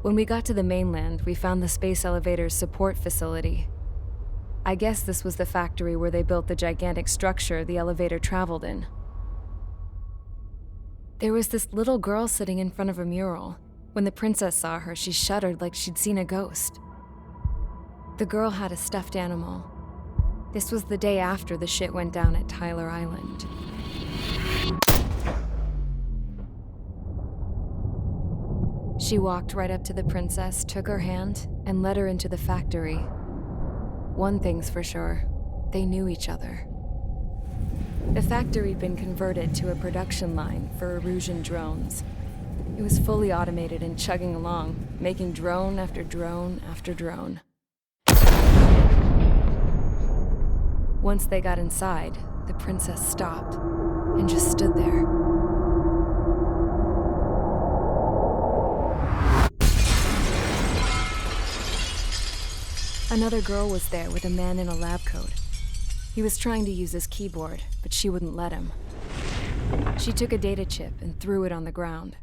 When we got to the mainland, we found the space elevator's support facility. I guess this was the factory where they built the gigantic structure the elevator traveled in. There was this little girl sitting in front of a mural. When the princess saw her, she shuddered like she'd seen a ghost. The girl had a stuffed animal. This was the day after the shit went down at Tyler Island. She walked right up to the princess, took her hand, and led her into the factory. One thing's for sure, they knew each other. The factory'd been converted to a production line for Erusian drones. It was fully automated and chugging along, making drone after drone after drone. Once they got inside, the princess stopped and just stood there. Another girl was there with a man in a lab coat. He was trying to use his keyboard, but she wouldn't let him. She took a data chip and threw it on the ground.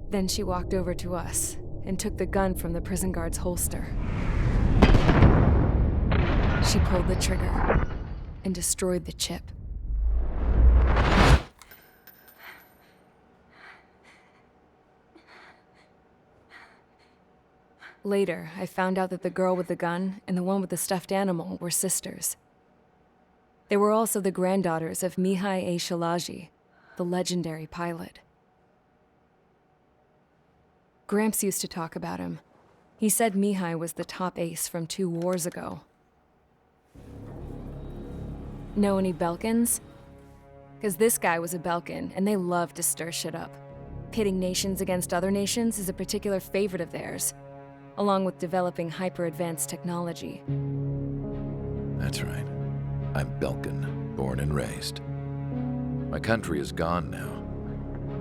Then she walked over to us and took the gun from the prison guard's holster. She pulled the trigger and destroyed the chip. Later, I found out that the girl with the gun and the one with the stuffed animal were sisters. They were also the granddaughters of Mihai A. Shalaji, the legendary pilot. Gramps used to talk about him. He said Mihai was the top ace from 2 wars ago. Know any Belkans? Because this guy was a Belkan, and they love to stir shit up. Pitting nations against other nations is a particular favorite of theirs, along with developing hyper-advanced technology. That's right. I'm Belkan, born and raised. My country is gone now.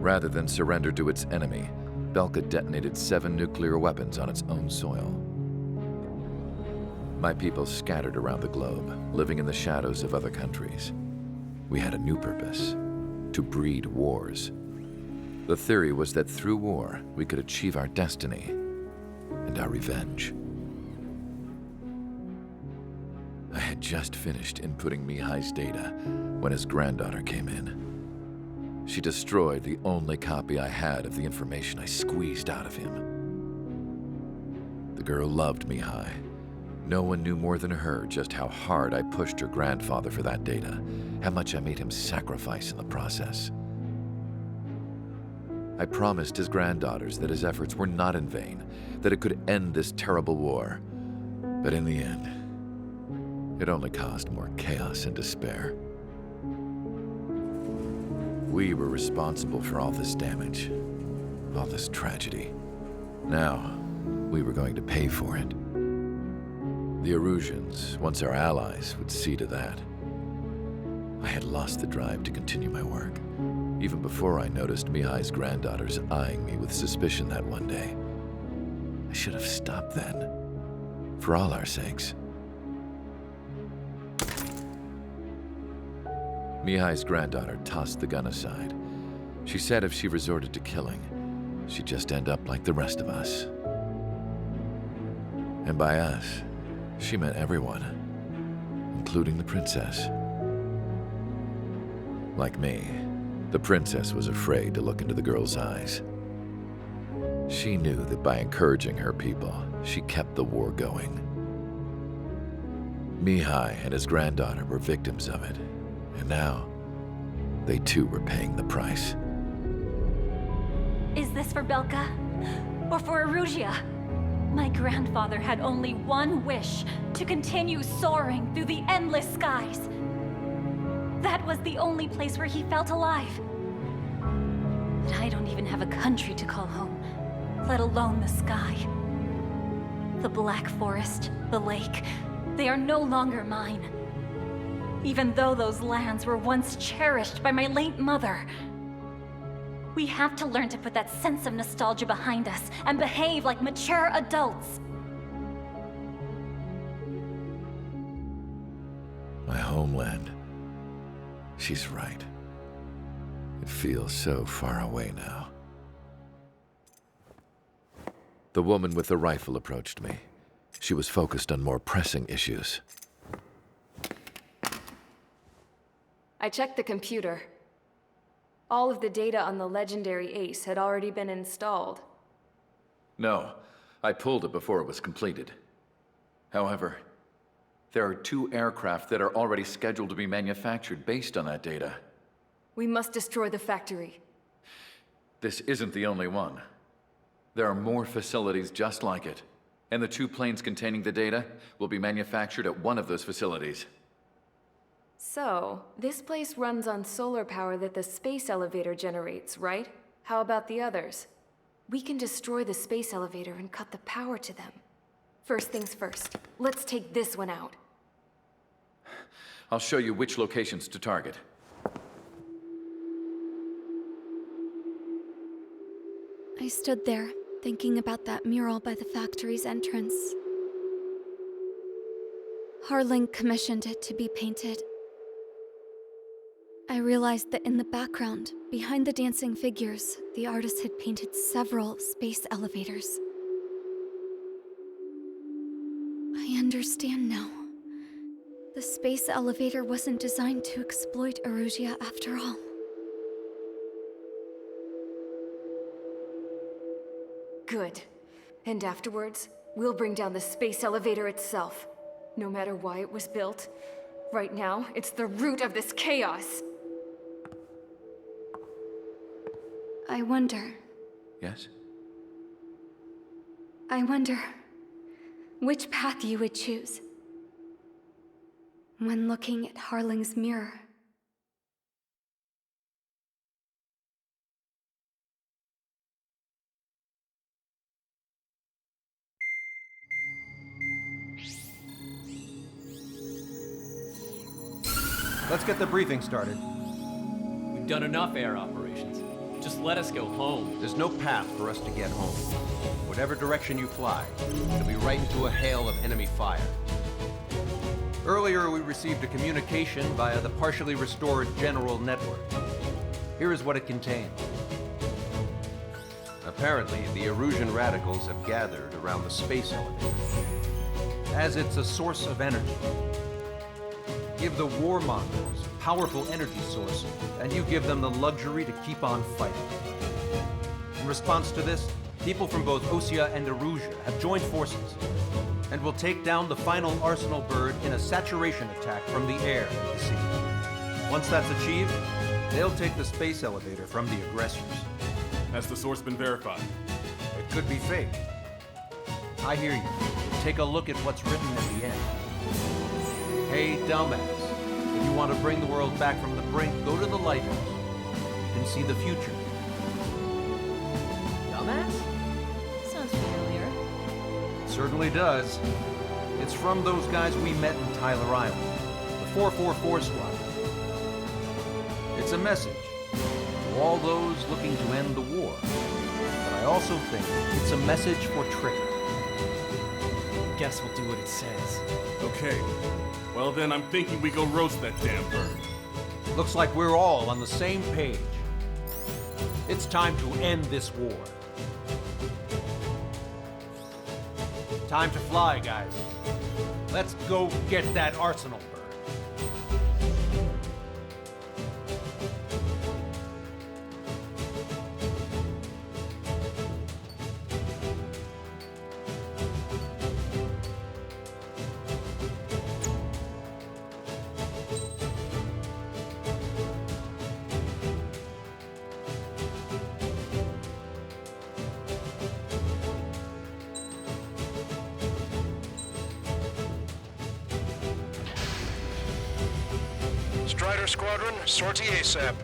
Rather than surrender to its enemy, Belka detonated 7 nuclear weapons on its own soil. My people scattered around the globe, living in the shadows of other countries. We had a new purpose: to breed wars. The theory was that through war, we could achieve our destiny and our revenge. I had just finished inputting Mihai's data when his granddaughter came in. She destroyed the only copy I had of the information I squeezed out of him. The girl loved Mihai. No one knew more than her just how hard I pushed her grandfather for that data, how much I made him sacrifice in the process. I promised his granddaughters that his efforts were not in vain, that it could end this terrible war. But in the end, it only caused more chaos and despair. We were responsible for all this damage, all this tragedy. Now, we were going to pay for it. The Erusians, once our allies, would see to that. I had lost the drive to continue my work, even before I noticed Mihai's granddaughters eyeing me with suspicion that one day. I should have stopped then, for all our sakes. Mihai's granddaughter tossed the gun aside. She said if she resorted to killing, she'd just end up like the rest of us. And by us, she meant everyone, including the princess. Like me, the princess was afraid to look into the girl's eyes. She knew that by encouraging her people, she kept the war going. Mihai and his granddaughter were victims of it, and now, they too were paying the price. Is this for Belka? Or for Erusia? My grandfather had only one wish: to continue soaring through the endless skies. That was the only place where he felt alive. But I don't even have a country to call home, let alone the sky. The Black Forest, the lake, they are no longer mine. Even though those lands were once cherished by my late mother. We have to learn to put that sense of nostalgia behind us and behave like mature adults. My homeland. She's right. It feels so far away now. The woman with the rifle approached me. She was focused on more pressing issues. I checked the computer. All of the data on the legendary Ace had already been installed. No, I pulled it before it was completed. However, there are 2 aircraft that are already scheduled to be manufactured based on that data. We must destroy the factory. This isn't the only one. There are more facilities just like it, and the 2 planes containing the data will be manufactured at one of those facilities. So, this place runs on solar power that the space elevator generates, right? How about the others? We can destroy the space elevator and cut the power to them. First things first, let's take this one out. I'll show you which locations to target. I stood there, thinking about that mural by the factory's entrance. Harling commissioned it to be painted. I realized that in the background, behind the dancing figures, the artist had painted several space elevators. I understand now. The space elevator wasn't designed to exploit Erusia after all. Good. And afterwards, we'll bring down the space elevator itself. No matter why it was built, right now, it's the root of this chaos. I wonder Yes? which path you would choose when looking at Harling's mirror. Let's get the briefing started. We've done enough air operations. Just let us go home. There's no path for us to get home. Whatever direction you fly, it'll be right into a hail of enemy fire. Earlier, we received a communication via the partially restored general network. Here is what it contained. Apparently, the Erusian radicals have gathered around the space elevator, as it's a source of energy. Give the warmongers a powerful energy source, and you give them the luxury to keep on fighting. In response to this, people from both Osea and Erusia have joined forces, and will take down the final Arsenal bird in a saturation attack from the air and the sea. Once that's achieved, they'll take the space elevator from the aggressors. Has the source been verified? It could be fake. I hear you. Take a look at what's written at the end. Hey, dumbass. If you want to bring the world back from the brink, go to the lighthouse. You can see the future. Dumbass? Sounds familiar. It certainly does. It's from those guys we met in Tyler Island, the 444 squad. It's a message to all those looking to end the war. But I also think it's a message for Trigger. Guess we'll do what it says. Okay. Well then, I'm thinking we go roast that damn bird. Looks like we're all on the same page. It's time to end this war. Time to fly, guys. Let's go get that Arsenal bird. Strider Squadron, sortie ASAP.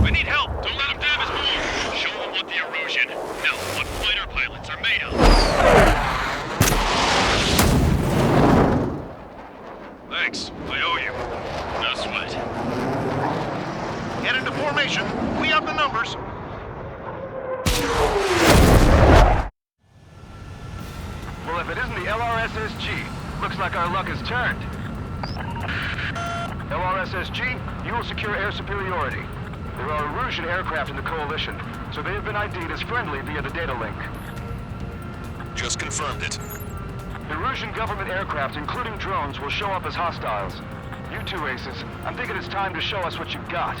We need help! Don't let them damage more! Show them want the erosion. Now, what fighter pilots are made of. Thanks. I owe you. No sweat. Get into formation. We have the numbers. Well, if it isn't the LRSSG, looks like our luck has turned. LRSSG, you will secure air superiority. There are Erusian aircraft in the Coalition, so they have been ID'd as friendly via the data link. Just confirmed it. Erusian government aircraft, including drones, will show up as hostiles. You two aces, I'm thinking it's time to show us what you've got.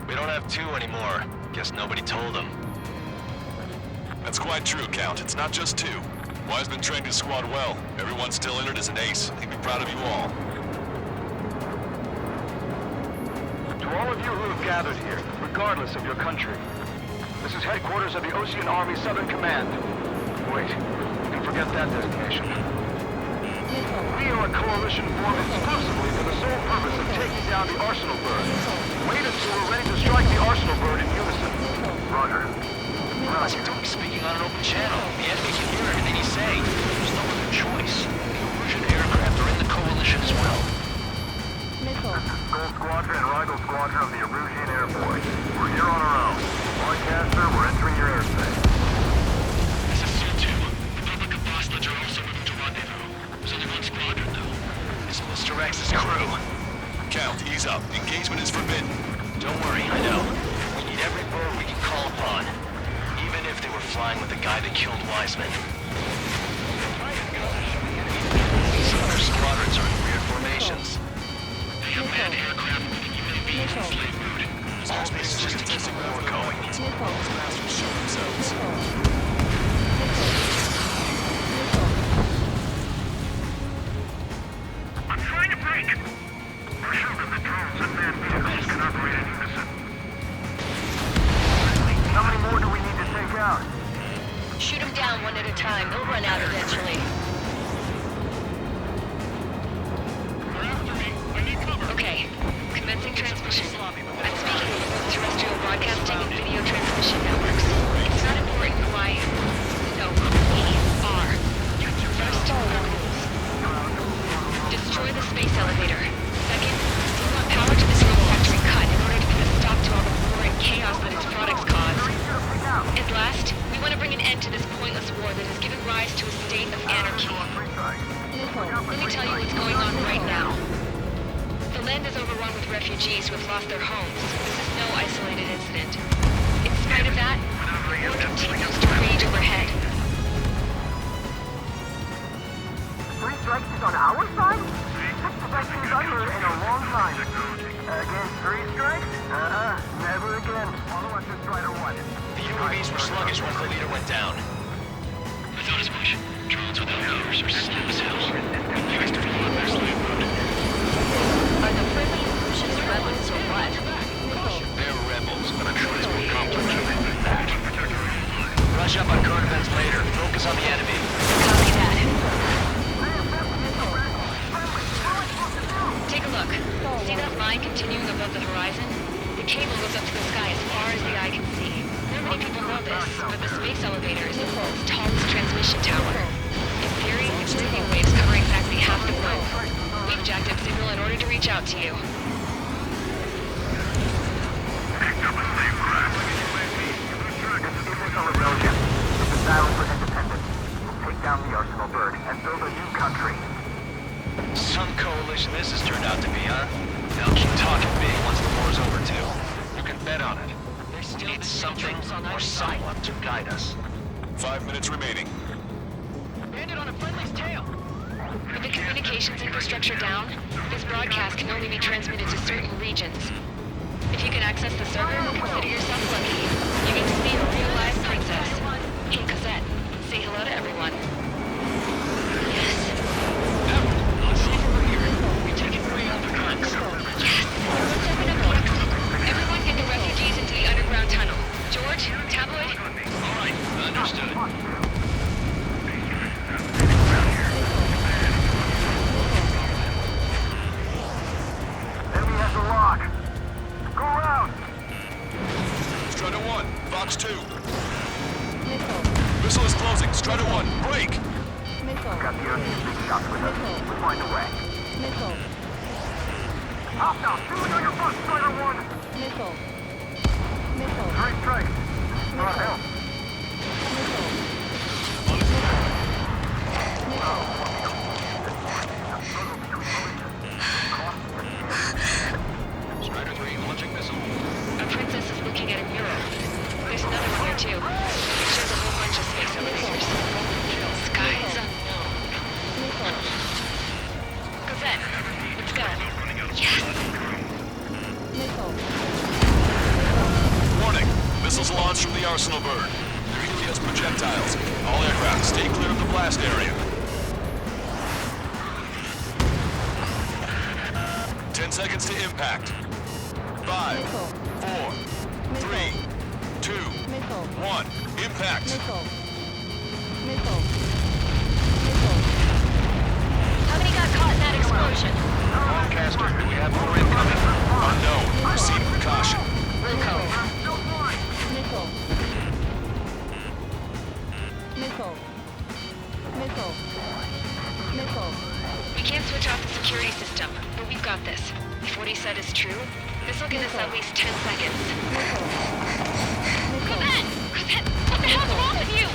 We don't have two anymore. Guess nobody told them. That's quite true, Count. It's not just two. Wise's been trained his squad well. Everyone's still entered as an ace. He'd be proud of you all. To all of you who have gathered here, regardless of your country, this is headquarters of the Ocean Army Southern Command. Wait, you can forget that designation. We are a coalition formed exclusively for the sole purpose of taking down the Arsenal Bird. Wait until we're ready to strike the Arsenal Bird in unison. Roger. Don't be speaking on an open channel. The enemy can hear anything you say. There's no other choice. The Erusian aircraft are in the coalition as well. Gold Squadron and Rival Squadron of the Erusian Air Force. We're here on our own. Broadcaster, we're entering your airspace. This is Seal 2. The public of Boston are also moving to rendezvous. There's only one squadron, though. It's Mr. X's crew. Count, ease up. Engagement is forbidden. Don't worry, I know. We need every bird we can call upon. Even if they were flying with the guy that killed Wiseman. These other squadrons are in weird formations. They have manned aircraft with UAVs in slave mode. Airspace is just to keep the war going. These bastards show themselves. I'm trying to break. We're sure that the drones and manned vehicles can operate in unison. How many more do we need to take out? Shoot them down one at a time. They'll run out eventually. They're after me. I need cover. Okay. Commencing transmission. I'm speaking with terrestrial broadcasting and video transmission networks. It's not important who I am. No, we are. First, the rules. Destroy the space elevator. Second, we want power to this road factory cut in order to put a stop to all the war and chaos that its products cause. And last, we want to bring an end to this pointless war that has given rise to a state of anarchy. Let me tell you what's going on right now. The land is overrun with refugees who have lost their homes. This is no isolated incident. In spite of that, the war continues to rage overhead. 3 strikes is on our side? 6 defections under in a long time. Against 3 strikes? Never again. Follow us to Strider 1. The UAVs were sluggish once the leader went down. I thought as much. Drones without leaders are slow as hell. Fast to follow their slave mode. Are the friendly Erusians rebels or what? They're rebels, but I'm sure it's more complex than that. Rush up on current events later. Focus on the enemy. Copy that. Take a look. See that line continuing above the horizon? The cable goes up to the sky as far as the eye can see. Not many people know this, but the space elevator is the world's tallest transmission tower. In theory, its radio waves cover exactly half the globe. We've jacked up signal in order to reach out to you. Battle for independence. We'll take down the Arsenal Bird and build a new country. Some coalition this has turned out to be, huh? They'll keep talking big once the war's over, too. You can bet on it. We need something or someone to guide us. 5 minutes remaining. Landed on a friendly's tail. With the communications infrastructure down, this broadcast can only be transmitted to certain regions. If you can access the server, consider yourself lucky. You get to see a real-life princess. Hey, Cosette, say hello to everyone. Yes. Not safe over here. We take it way out the guns. Yes. Let's open up the exit. Everyone get the refugees into the underground tunnel. George, Tabloid? All right, understood. Enemy has the lock. Go around. Strider 1, shots with us. We'll find a way. Hop now. Shoot on your bus, Strider 1. Great strike. Not help. Strider 3 launching missile. A princess is looking at a mural. There's another one here too. It shows a whole bunch of space elevators. Skies unknown. Cosette, let's go. Yes! Warning! Missiles launched from the Arsenal bird. They're Helios projectiles. All aircraft, stay clear of the blast area. 10 seconds to impact. 5, 4, 3, 2, 1. Impact! How many got caught in that explosion? Lancaster, do we have more incoming? Unknown. Proceed with caution. We can't switch off the security system, but we've got this. If what he said is true, this'll give us at least 10 seconds. Cosette! Cosette, what the hell's wrong with you?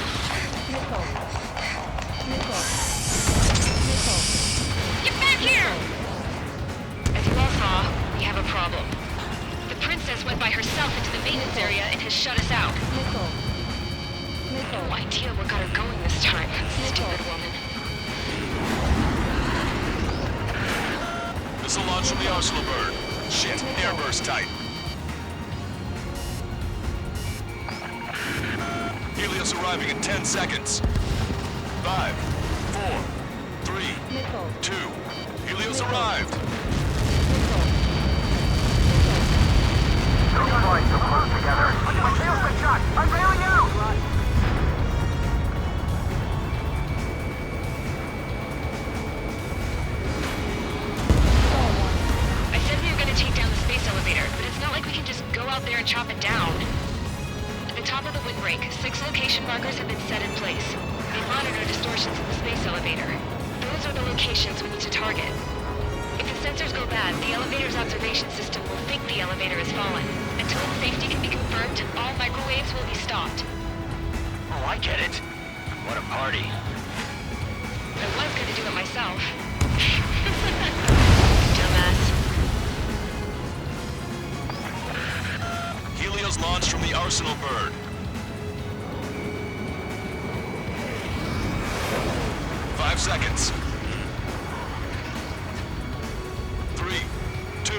Get back here! As you all saw, we have a problem. The princess went by herself into the maintenance area and has shut us out. No idea what got her going this time. Stupid woman. Missile launch from the Arsenal bird. Shit, airburst tight. Helios arriving in 10 seconds. 5, 4, 3, 2. Helios arrived. Don't try so close together. My tail's been shot. I'm bailing out. I said we were gonna take down the space elevator, but it's not like we can just go out there and chop it down. At the top of the windbreak, 6 location markers have been set in place. They monitor distortions in the space elevator. Those are the locations we need to target. If the sensors go bad, the elevator's observation system will think the elevator has fallen. Until its safety can be confirmed, all microwaves will be stopped. Oh, I get it. What a party. I was gonna do it myself. Dumbass. Helios launched from the Arsenal bird. 5 seconds. 3, 2,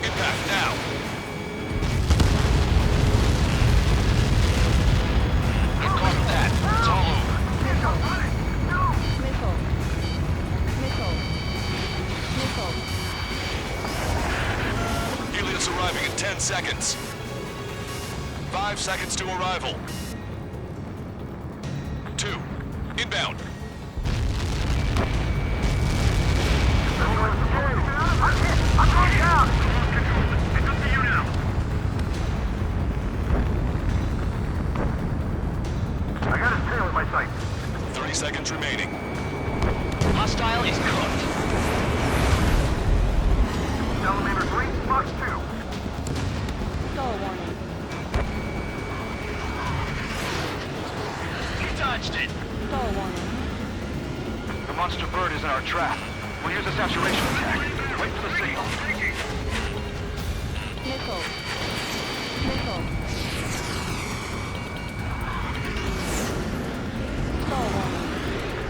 impact now. Get caught with that. It's all over. Helios arriving in 10 seconds. 5 seconds to arrival. 2, inbound. I'm going down. I can see you now. I got his tail in my sight. 30 seconds remaining. Hostile is cooked. Elevator 3, box 2. He dodged it. The monster bird is in our trap. We'll use a saturation attack. Wait for the signal.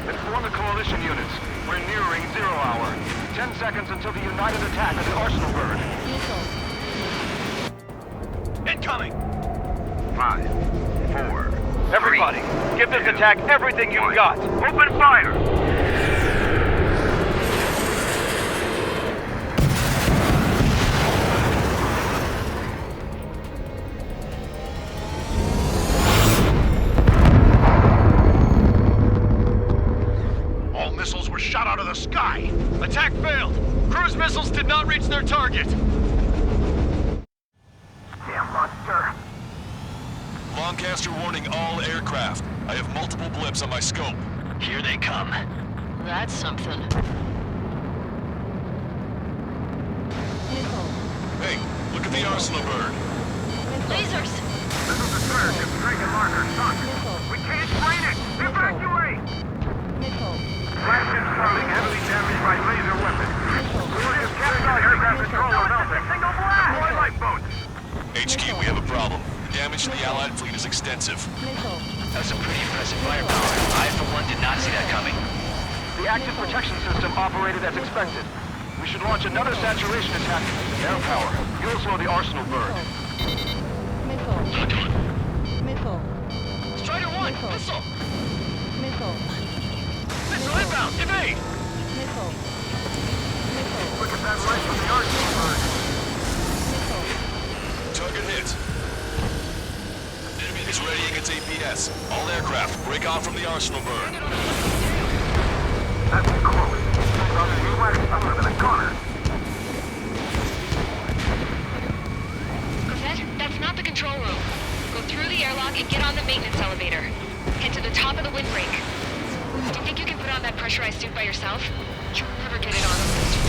Inform the coalition units. We're nearing 0 hour. 10 seconds until the united attack of the Arsenal bird. Incoming. 5, 4. Everybody, give this attack everything you've got. Open fire! All missiles were shot out of the sky. Attack failed. Cruise missiles did not reach their target. Damn monster. Lancaster warning all aircraft. I have multiple blips on my scope. Here they come. That's something. Hey, look at the arsenal bird. Lasers! This is the third. It's Dragon Marker. Stuck. We can't drain it! Evacuate! Blast incoming, heavily damaged by laser weapons. We've captured aircraft controller melting. Single blast! Deploy lifeboats! HQ, we have a problem. The damage to the Allied fleet is extensive. That's some pretty impressive firepower. I, for one, did not see that coming. The active protection system operated as expected. We should launch another saturation attack. Air power. You'll slow the arsenal burn. Strider 1, missile! Missile inbound! Evade! Look at that light from the arsenal burn. Target hit. It's readying its APS. All aircraft, break off from the arsenal burn. That's close. Probably be wax other than a corner. Cosette, that's not the control room. Go through the airlock and get on the maintenance elevator. Head to the top of the windbreak. Do you think you can put on that pressurized suit by yourself? You'll never get it on unless you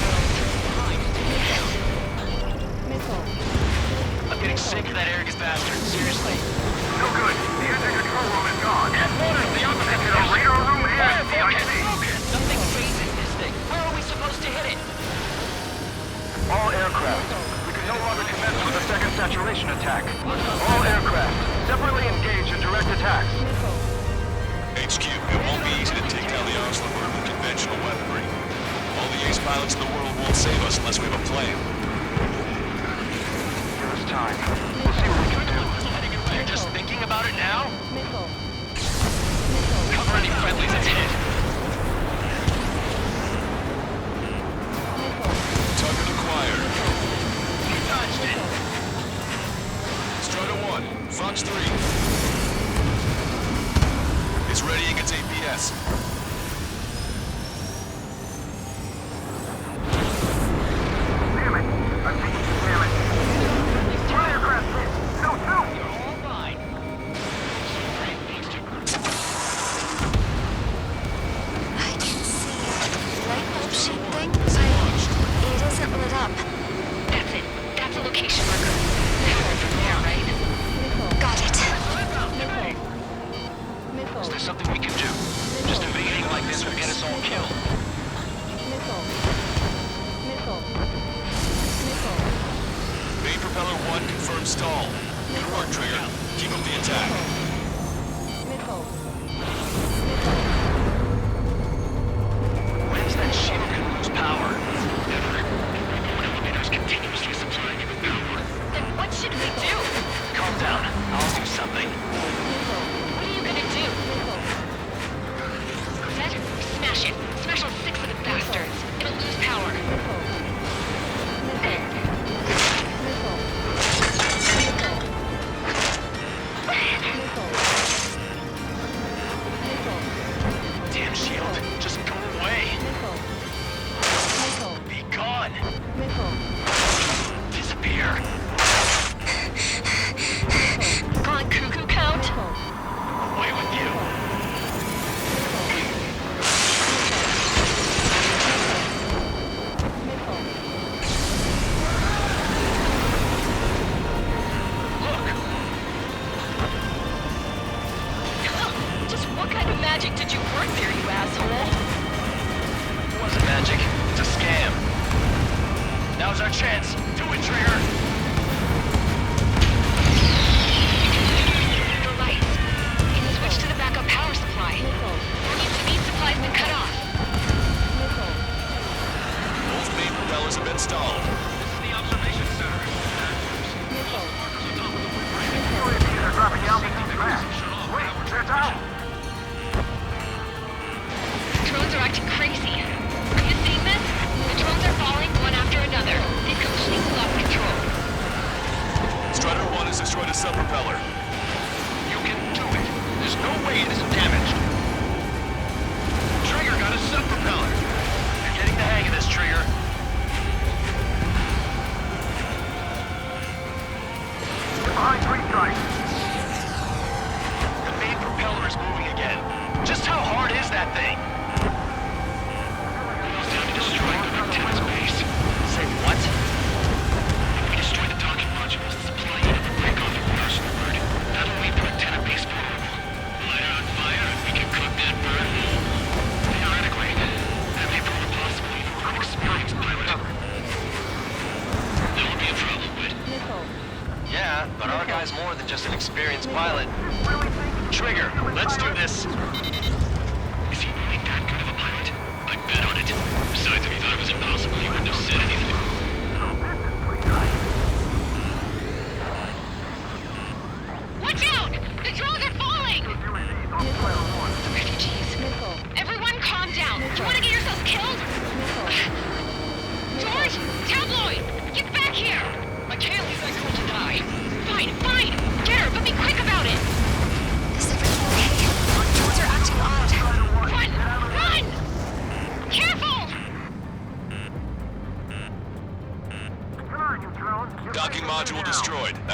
I'm getting sick of that arrogant bastard. Seriously. No good. The engine control room is gone. The opposite to the radar room and the IC. Something's raising this thing. Where are we supposed to hit it? All aircraft. We can no longer commence with a second saturation attack. All aircraft. Separately engage in direct attacks. HQ, it won't be easy to take down the arsenal bird with conventional weaponry. All the ace pilots in the world won't save us unless we have a plan. Give us time. We'll see what we can do. You're just thinking about it now? Cover any friendlies that's hit. Target acquired. You dodged it. Strider 1, Fox 3. It's readying its APS. Damn it. I'm taking some damage. Try aircraft hit. No, no. You're all fine. I can see light bulb shaped thing, but it isn't lit up. That's it. That's a location marker. Power from there, right? Got it. Is there something we can do? Just evading like this would get us all killed. Main propeller 1 confirmed stall. Good work, Trigger. Keep up the attack. When's that shield gonna lose power? Never. Elevator's continuously supplying you with power. Then what should we do? Calm down. I'll do something. What are you gonna do? Cosette, smash it. Smash all 6 of the bastards. It'll lose power. Damn shield. Just go away. Be gone. Disappear. Gone cuckoo count? Away with you. Just what kind of magic did you work there, you asshole? It wasn't magic. It's a scam. Now's our chance. Do it, Trigger. The lights. Can you switch to the backup power supply? That means the main supply's been cut off. Both main propellers have been stalled. This is the observation center. UAVs are dropping altitude fast. Wait, they're down. Drones are acting crazy. Are you seeing this? The drones are falling one after another. They've completely lost control. Strider 1 has destroyed a sub-propeller. You can do it. There's no way it isn't damaged. Trigger got a sub-propeller. You're getting the hang of this, Trigger. You're behind 3 strikes. The main propeller is moving again. Just how hard is that thing?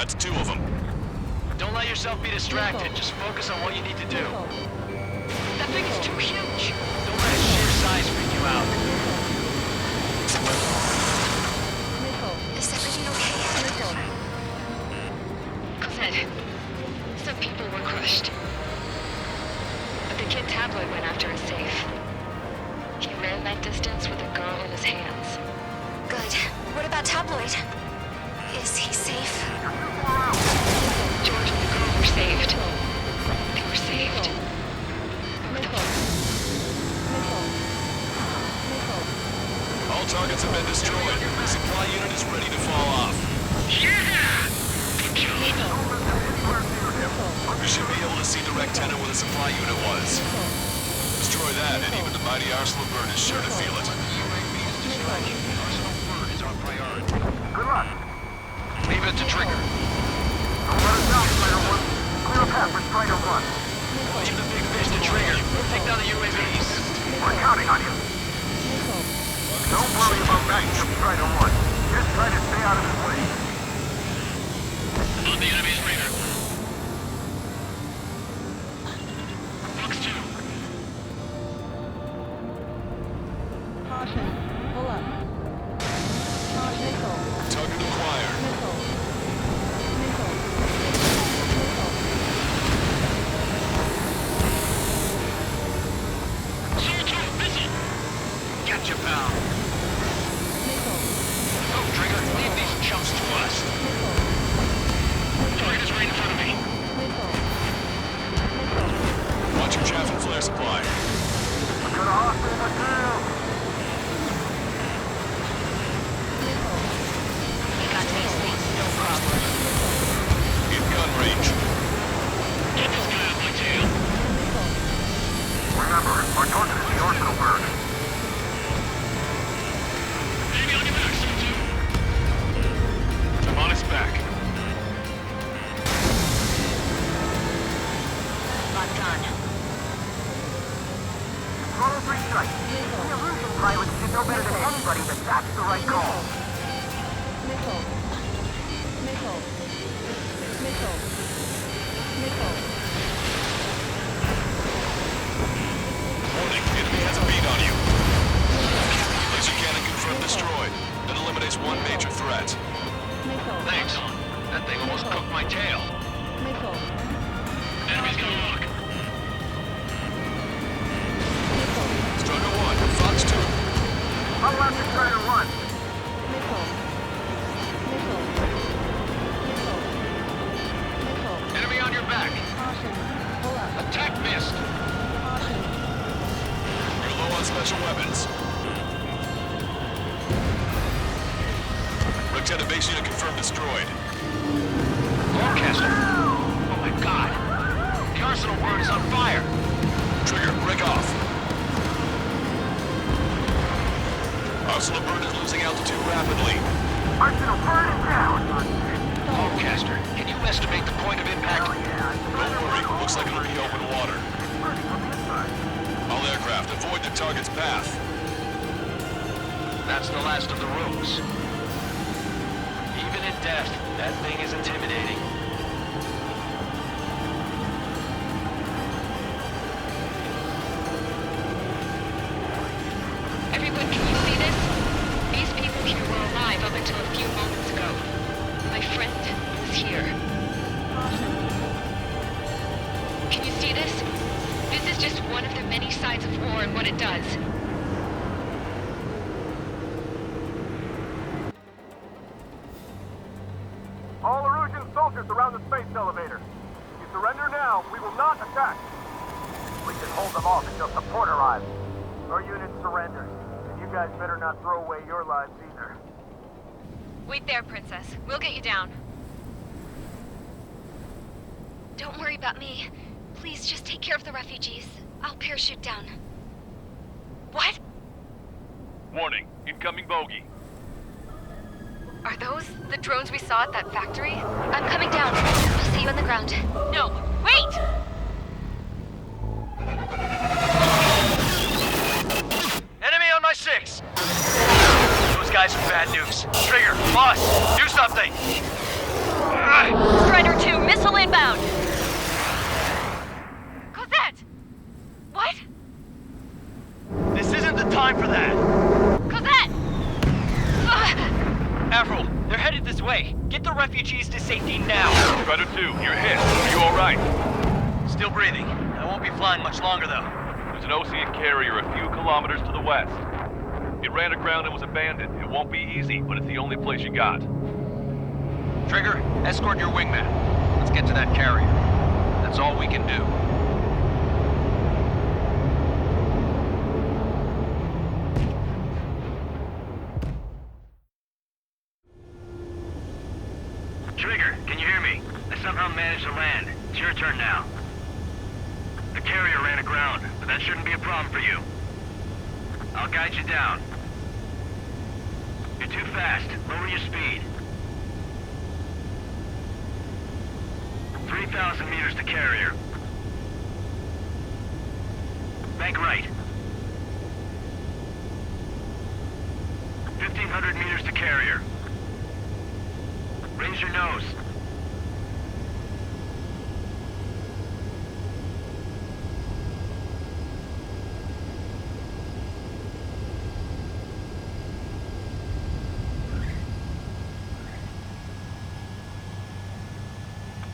That's 2 of them. Don't let yourself be distracted. Just focus on what you need to do. That thing is too huge. Don't let its sheer size freak you out. Is everything okay? Cosette, some people were crushed. But the kid Tabloid went after a safe. He ran that distance with a girl in his hands. Good. What about Tabloid? Is he safe? George and the girl were saved. They were saved. Both of them. All targets have been destroyed. The supply unit is ready to fall off. Yeah! Good job. You should be able to see the rectenna where the supply unit was. Destroy that, and even the mighty Arsenal bird is sure to feel it. Good luck. Leave it to Trigger. Don't let us down, Strider 1. Clear a path for Strider 1. Leave the big fish to Trigger. Take down the UAVs. We're counting on you. Don't worry about backing up Strider 1. Just try to stay out of his way. On the enemy's radar. Fox 2. Caution. Pull up. Missile. Target acquired. Missile. Missile. Missile. Gotcha, pal. Missile. Go, Trigger. Leave these chumps to us. Missile. Target is right in front of me. Missile. Missile. Watch your chaff and flare supply. I've got a hostile material. We got these things, no problem. In gun range. Get this guy off my tail. Remember, our target is the Arsenal bird. Enemy on your back, Subtitles. I'm on its back. Locked on. Control 3 strike. The illusion pilots should know better than anybody that that's the right call. Missile. Missile. Missile. Missile. Warning, enemy has a bead on you. Laser cannon confirmed destroyed. That eliminates one major threat. Missile. Thanks. That thing almost cooked my tail. Missile. Enemy's gonna look. Missile. Strider 1, Fox 2. I'll after Strider 1. Missile. Missile. Missile. Missile. Enemy on your back. Caution. Pull up. Attack missed. Caution. You're low on special weapons. Lieutenant base unit confirmed destroyed. Lancaster! Oh my god! The Arsenal bird is on fire! Trigger, break off. Arsenal bird is losing altitude rapidly. Arsenal bird is down. Lancaster, can you estimate the point of impact? Don't worry, looks like it'll be open water. All aircraft, avoid the target's path. That's the last of the rooms. Even in death, that thing is intimidating. Everyone, can you see this? These people here were alive up until a few moments ago. My friend was here. Can you see this? This is just one of the many sides of war and what it does. All Erusian soldiers around the space elevator. If you surrender now, we will not attack. We can hold them off until support arrives. Our unit surrenders, and you guys better not throw away your lives either. Wait there, Princess. We'll get you down. Don't worry about me. Please just take care of the refugees. I'll parachute down. What? Warning, incoming bogey. Are those the drones we saw at that factory? I'm coming down. I'll see you on the ground. No, wait! Enemy on my 6. Those guys are bad news. Trigger, boss, do something. Strider 2, missile inbound! Cosette! What? This isn't the time for that! Cosette! Avril, they're headed this way. Get the refugees to safety now. Strider 2, you're hit. Are you alright? Still breathing. I won't be flying much longer, though. There's an Ocean carrier a few kilometers to the west. It ran aground and was abandoned. It won't be easy, but it's the only place you got. Trigger, escort your wingman. Let's get to that carrier. That's all we can do. Trigger, can you hear me? I somehow managed to land. It's your turn now. The carrier ran aground, but that shouldn't be a problem for you. I'll guide you down. You're too fast. Lower your speed. 3,000 meters to carrier. Bank right. 1,500 meters to carrier. Raise your nose.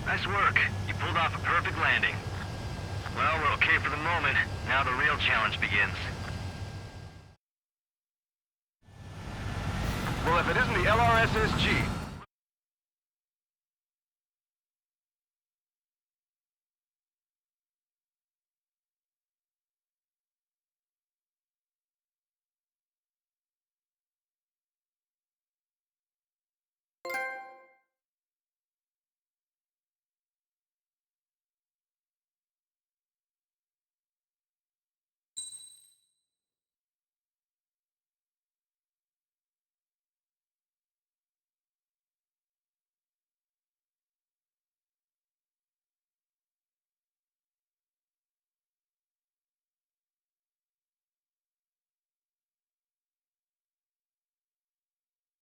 Nice work. You pulled off a perfect landing. Well, we're okay for the moment. Now the real challenge begins. Well, if it isn't the LRSSG,